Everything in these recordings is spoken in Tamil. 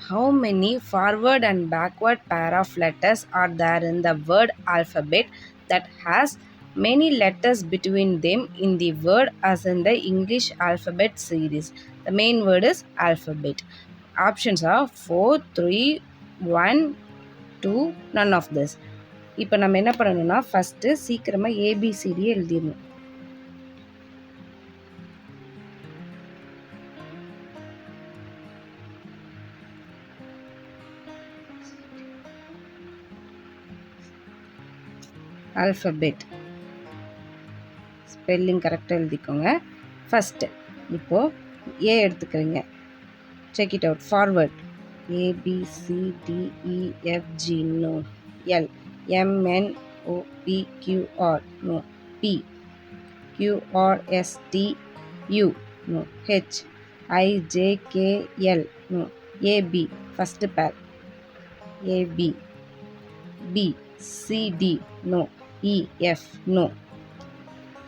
How many forward and backward pair of letters are there in the word alphabet that has many letters between them in the word as in the English alphabet series? The main word is alphabet. Options are 4, 3, 1, 2, none of this. இப்போ நம்ம என்ன பண்ணணும்னா ஃபஸ்ட்டு சீக்கிரமாக ஏபிசிடி எழுதிடணும். ஆல்ஃபபெட் ஸ்பெல்லிங் கரெக்டாக எழுதிக்கோங்க. ஃபஸ்ட்டு இப்போது ஏ எடுத்துக்கிறீங்க. Check it out. Forward ABCDEFG no. L MNOPQR no. P QRSTU no. HIJKL no. AB first pair AB. BCD no. EF no.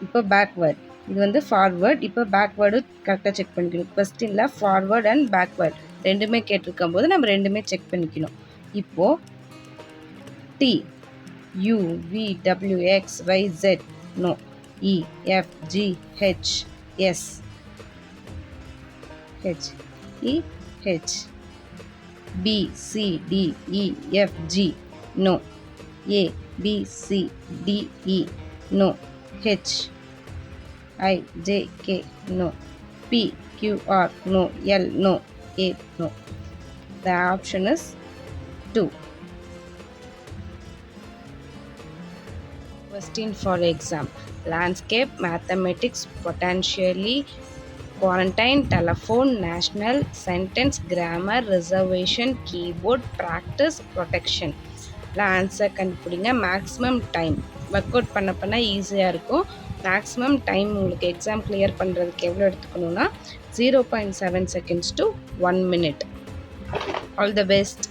இப்போ பேக்வேர்ட், இது வந்து ஃபார்வேர்ட். இப்போ பேக்வேர்டு கரெக்டாக செக் பண்ணிக்கணும். கொஸ்டினில் ஃபார்வேர்ட் அண்ட் பேக்வேர்ட் ரெண்டுமே கேட்டிருக்கும் போது நம்ம ரெண்டுமே செக் பண்ணிக்கணும். இப்போது TUVWXYZ no. EFGHS BCDEFG no. ABCDE no. HIJK no. PQR no. L no. A no. The option is 2. Question for exam. Landscape, mathematics, potentially, quarantine, telephone, national, sentence, grammar, reservation, keyboard, practice, protection. Answer கண்டுபிடிங்க. மேக்ஸிமம் டைம் ஒர்க் அவுட் பண்ண ஈஸியாக இருக்கும். மேக்ஸிமம் டைம் உங்களுக்கு எக்ஸாம் கிளியர் பண்ணுறதுக்கு எவ்வளோ எடுத்துக்கணுன்னா 0.7 seconds to 1 minute. All the best.